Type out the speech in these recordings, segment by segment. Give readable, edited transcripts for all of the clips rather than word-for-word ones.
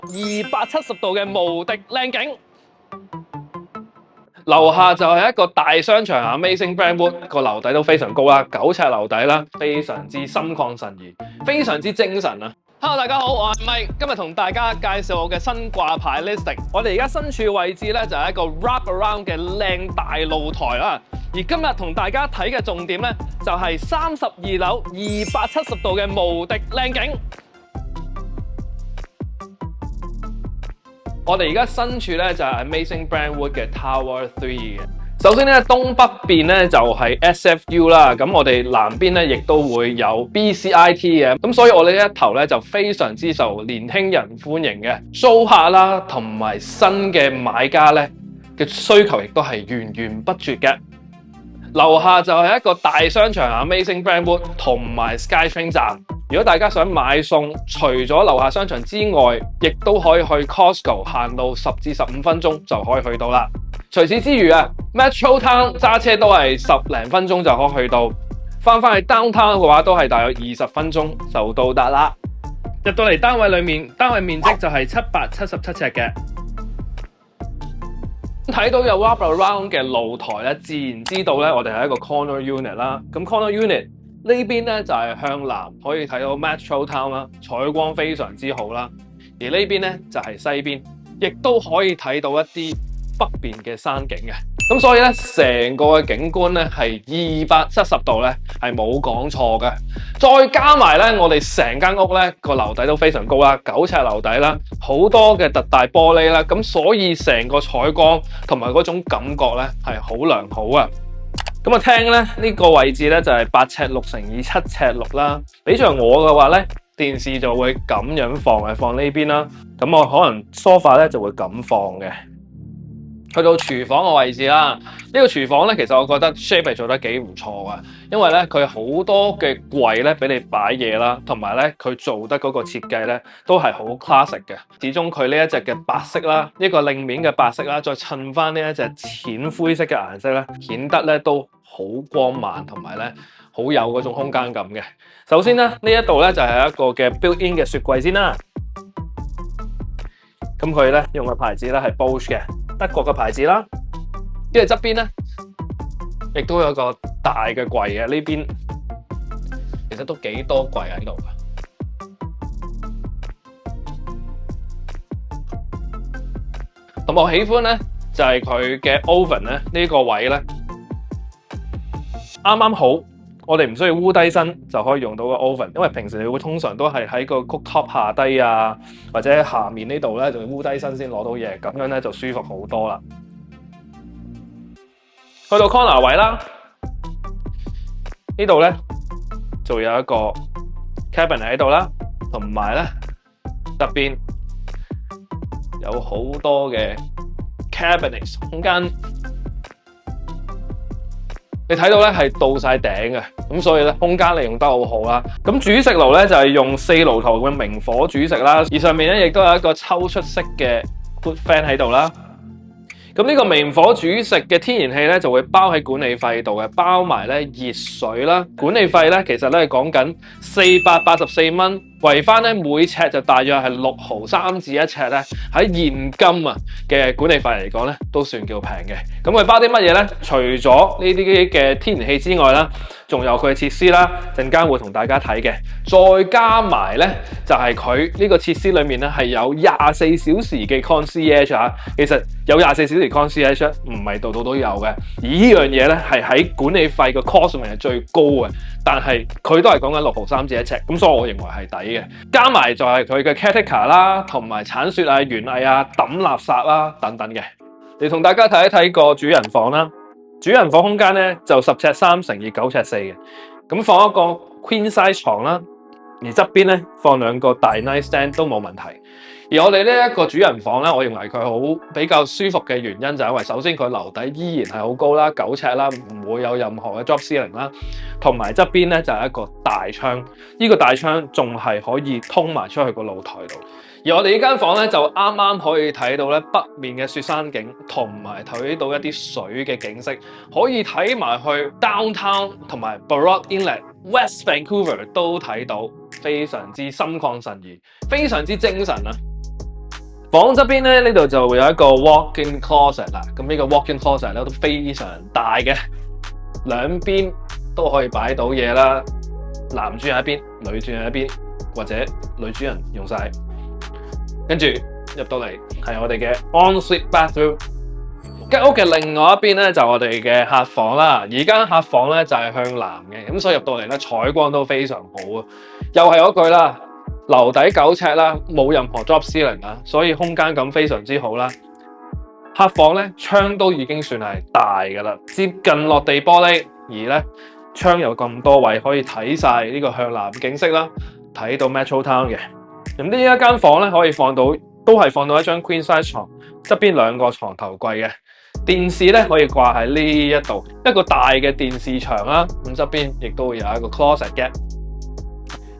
270度嘅無敵靚景。樓下就係一個大商場 Amazing Brandwood， 個樓底都非常高啦，9尺樓底啦，非常之心曠神怡，非常之精神啊！Hello， 大家好，我係 Mike， 今日同大家介紹我嘅新掛牌 listing。我哋而家身處嘅位置咧就係一個 wrap around 嘅靚大露台啦。而今日同大家睇嘅重點咧就係32樓270度嘅無敵靚景。我哋而家身處咧就係 Amazing Brandwood 嘅 Tower 3嘅。首先咧東北邊咧就係 SFU 啦，咁我哋南邊咧亦都會有 BCIT 嘅，咁所以我哋呢一頭咧就非常之受年輕人歡迎嘅，租客啦同埋新嘅買家咧嘅需求亦都係源源不絕嘅。樓下就係一個大商場 Amazing Brandwood 同埋 SkyTrain 站。如果大家想買餸，除咗樓下商場之外，亦都可以去 Costco， 行路10至15分鐘就可以去到啦。除此之餘啊 ，Metro Town 揸車都係10零分鐘就可以去到，翻去 Downtown 嘅話都係大約20分鐘就到達啦。入到嚟單位裏面，單位面積就係777尺嘅。睇到有 wrap around 嘅露台咧，自然知道咧我哋係一個 corner unit 啦。咁 corner unit 呢邊咧就係向南，可以睇到 Metro Town 啦，採光非常之好啦。而呢邊咧就係西邊，亦都可以睇到一啲北邊嘅山景嘅。咁所以咧，成個嘅景觀咧係270度咧係冇講錯嘅。再加埋咧，我哋成間屋咧個樓底都非常高啦，9尺樓底啦，好多嘅特大玻璃啦，咁所以成個採光同埋嗰種感覺咧係好良好啊！咁啊，廳咧呢個位置咧就係8尺6乘以7尺6啦。比着我嘅話咧，電視就會咁樣放呢邊啦。咁我可能 sofa 咧就會咁放嘅。去到廚房嘅位置啦，呢個廚房咧其實我覺得 shape 係做得幾唔錯噶，因為咧佢好多嘅櫃咧俾你擺嘢啦，同埋咧佢做得嗰個設計咧都係好 classic 嘅。始終佢呢一隻嘅白色啦，呢個令面嘅白色啦，再襯翻呢一隻淺灰色嘅顏色咧，顯得咧都好光猛，同埋咧好有嗰種空間感嘅。首先咧呢一度咧就係一個嘅 built-in 嘅雪櫃先啦，咁佢咧用嘅牌子咧係 Bosch 嘅。德國嘅牌子啦，跟住側邊咧，亦都有個大嘅櫃嘅呢邊，其實都幾多櫃喺度嘅。咁我喜歡咧，就係佢嘅 oven 咧呢個位咧，啱啱好，我哋唔需要烏低身就可以用到個 oven， 因為平時你會通常都係喺個 cooktop 下低啊，或者下面呢度咧就烏低身先攞到嘢，咁樣咧就舒服好多啦。去到 corner 位啦，呢度咧就有一個 cabinet 喺度啦，同埋咧側邊有好多嘅 cabinets 空間。你睇到咧係到晒頂嘅，咁所以咧空間利用得好好啦。咁煮食爐咧就係用4爐頭嘅明火煮食啦，而上面咧亦都有一個抽出式嘅 hood fan 喺度啦。咁呢個明火煮食嘅天然氣咧就會包喺管理費度嘅，包埋咧熱水啦。管理費咧其實咧係講緊484蚊，圍翻咧每尺就大約係6毫3至1尺咧，喺現金啊嘅管理費嚟講咧都算叫平嘅。咁佢包啲乜嘢咧？除咗呢啲嘅天然氣之外啦，仲有佢嘅設施啦，陣間會同大家睇嘅。再加埋咧就係佢呢個設施裏面咧係有24小時嘅 concierge 啊。其實有24小時 concierge 唔係度度都有嘅，而呢樣嘢咧係喺管理費個 cost 上面係最高嘅，但係佢都係講緊6毫3至1尺，咁所以我認為係抵嘅。加埋就係佢嘅 caretaker 啦，同埋鏟雪啊、園藝啊、抌垃圾啦等等嘅。嚟同大家睇一睇個主人房啦。主人房空間咧就10尺3乘以9尺4嘅，咁放一個 queen size 床啦，而側邊咧放2個大 nightstand 都冇問題。而我哋呢一個主人房咧，我認為佢好比較舒服嘅原因就係因為首先佢樓底依然係好高啦，9尺啦，唔會有任何嘅 drop ceiling 啦，同埋側邊咧就係一個大窗，呢個大窗仲係可以通埋出去個露台度。而我哋呢間房咧就啱啱可以睇到咧北面嘅雪山景，同埋睇到一啲水嘅景色，可以睇埋去 Downtown 同埋 Burrard Inlet、West Vancouver 都睇到，非常之心曠神怡，非常之精神啊！房側邊咧，呢度就會有一個 walk-in closet 啦。咁呢個 walk-in closet 咧都非常大嘅，兩邊都可以擺到嘢啦。男主人一邊，女主人一邊，或者女主人用晒。跟住入到嚟係我哋嘅 ensuite bathroom。間屋嘅另外一邊咧就我哋嘅客房啦。而間客房咧就係向南嘅，咁所以入到嚟咧採光都非常好啊。又係嗰句啦。樓底9尺啦，冇任何 drop ceiling 啦，所以空間感非常之好啦。客房咧窗都已經算係大㗎啦，接近落地玻璃，而咧窗有咁多位可以睇晒呢個向南景色啦，睇到 Metro Town 嘅。咁呢一間房咧可以都係放到一張 queen size 床，側邊2個床頭櫃嘅。電視咧可以掛喺呢一度，一個大嘅電視牆啦，咁側邊亦都會有一個 closet 嘅。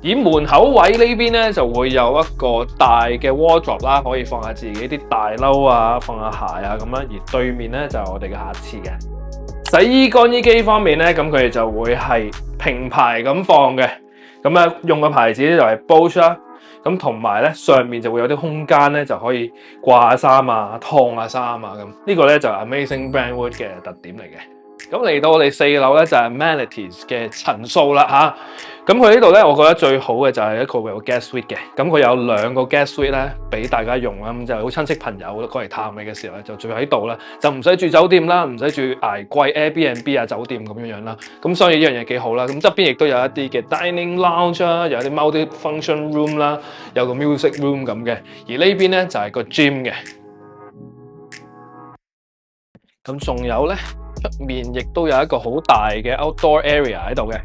而門口位呢邊咧就會有一個大嘅 wardrobe 啦，可以放下自己啲大褸啊，放下鞋啊咁樣。而對面咧就係我哋嘅下廁嘅。洗衣乾衣機方面咧，咁佢哋就會係平排咁放嘅。咁啊用嘅牌子咧就係 Bosch 啦。咁同埋咧上面就會有啲空間咧就可以掛下衫啊、燙下衫啊咁。呢個咧就係 Amazing Brand Wood 嘅特點嚟嘅。咁嚟到我哋4樓咧就係 Amenities 嘅層數啦嚇。咁佢呢度咧，我覺得最好嘅就係一個有 guest suite 嘅。咁佢有2個 guest suite 咧俾大家用啦。咁就好親戚朋友過嚟探你嘅時候咧，就住喺度啦，就唔使住酒店啦，唔使住捱貴 Airbnb 啊酒店咁樣啦。咁所以呢樣嘢幾好啦。咁側邊亦都有一啲嘅 dining lounge 啦，有啲 multi-function room 啦，有個 music room 咁嘅。而呢邊咧就係個 gym 嘅。咁仲有咧，出面亦都有一個好大嘅 outdoor area 喺度嘅。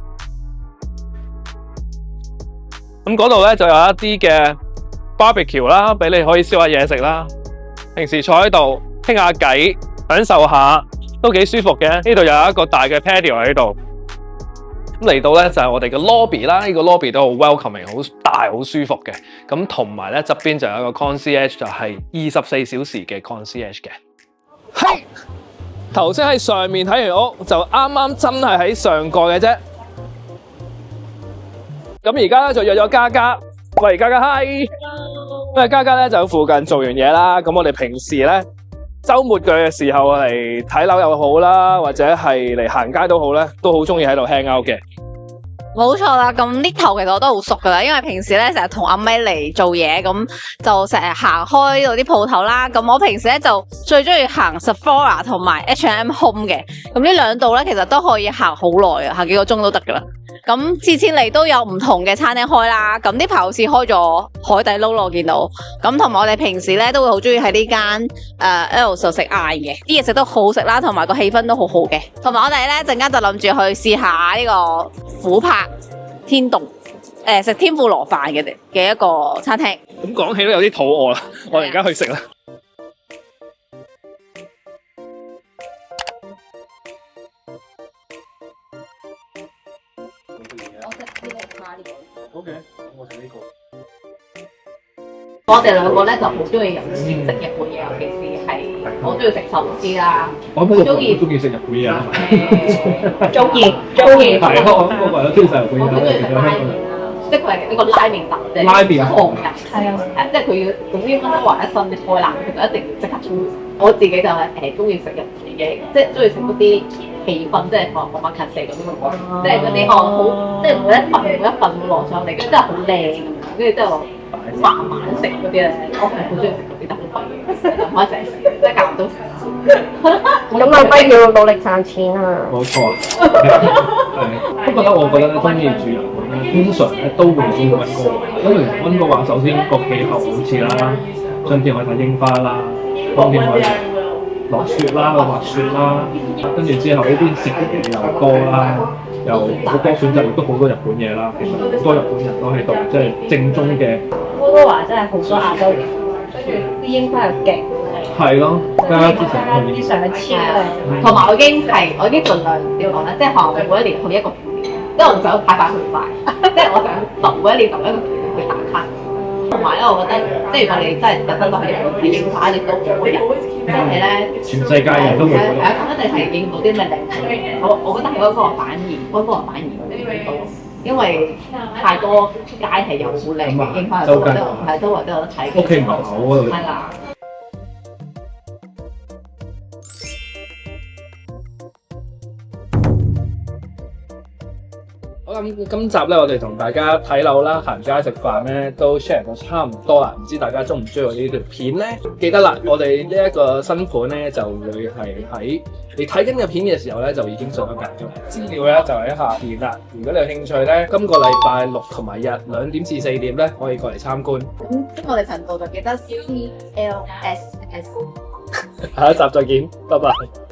咁嗰度咧就有一啲嘅 barbecue 啦，俾你可以燒下嘢食啦。平時坐喺度傾下偈，享受下都幾舒服嘅。呢度有一個大嘅 patio 喺度。咁嚟到咧就係我哋嘅 lobby 啦，呢個 lobby 都好 welcoming， 好大，好舒服嘅。咁同埋咧側邊就有一個 concierge， 就係24小時嘅 concierge 嘅。係，頭先喺上面睇完屋，就啱啱真係喺上蓋嘅啫。咁而家咧就約咗嘉嘉，喂嘉嘉 hi， 因為嘉嘉咧就喺附近做完嘢啦。咁我哋平時咧週末嘅時候嚟睇樓又好啦，或者係嚟行街都好咧，都好中意喺度 hang out 嘅。冇錯啦，咁呢頭其實我都好熟噶啦，因為平時咧成日同阿咪嚟做嘢，咁就成日行開呢度啲鋪頭啦。咁我平時咧就最中意行 Sephora 同埋 H&M Home 嘅。咁呢2度咧其實都可以行好耐啊，行幾個鐘都得噶啦。咁次次嚟都有唔同嘅餐廳開啦，咁呢排好似開咗海底撈咯，我見到。咁同埋我哋平時咧都會好中意喺呢間L 就食晏嘅，啲嘢食都好食啦，同埋個氣氛都好好嘅。同埋我哋咧陣間就諗住去試下呢個琥珀天洞食天婦羅飯嘅一個餐廳。咁講起都有啲肚餓啦，我哋而家去食啦。OK， 我食呢個。我哋2個咧就好中意食日本嘢，尤其是係我中意食壽司啦。我中意食日本嘢啊。中意。係，我嗰個有中意食日本嘢。我好中意食拉麵啦，即係佢係呢個拉麵特啫。拉麵啊？係啊，即係佢要總之溫華一身嘅菜籃，佢就一定要即刻沖。我自己就係中意食日本嘢，即係中意食嗰啲氣氛，即係我媽近四嗰啲即係嗰啲好，即係每一份會攞上嚟，跟住真係好靚咁樣，跟住之後慢慢食嗰啲咧，我係好中意食嗰啲，但好貴嘅，唔可以成日食，即係夾唔到。咁我不要努力賺錢啊！冇錯啊，係。不過咧，我覺得咧，中意住日本咧，通常咧都會中意溫哥華，因為溫哥華首先個氣候好似啦，春天可以睇櫻花啦，冬天可以落雪啦、滑雪啦，跟住之後呢邊食嘅嘢又多啦，又好多選擇，亦都好多日本嘢啦。其實好多日本人都喺度，即係正宗嘅。溫哥華真係好多亞洲人，跟住啲櫻花又勁。係咯，大家之前啲相超靚。同埋我已經盡量點講咧，即係可能每一年去一個半年，因為我唔想太快去快，即係我想每一年留一個半年去打卡。同埋咧，我覺得即係如果你真係特登落去日本睇櫻花，亦都好人，即係咧全世界人都會。係啊，咁一定係見到啲咩靚景。我覺得係嗰個反而冇見到，因為太多街係有好靚嘅櫻花，周圍都有得睇。屋企門口嗰度。係啦。今集咧，我哋同大家睇樓啦、行街食飯咧，都 share 到差唔多啦。唔知大家中唔中意我呢條片咧？記得啦，我哋呢一個新盤咧，就會係喺你睇緊嘅片嘅時候咧，就已經上咗架咗。資料咧就喺下邊啦。如果你有興趣咧，今個禮拜六同埋日2點至4點咧，可以過嚟參觀。咁我哋頻道就記得 CLSS。下一集再見，拜拜。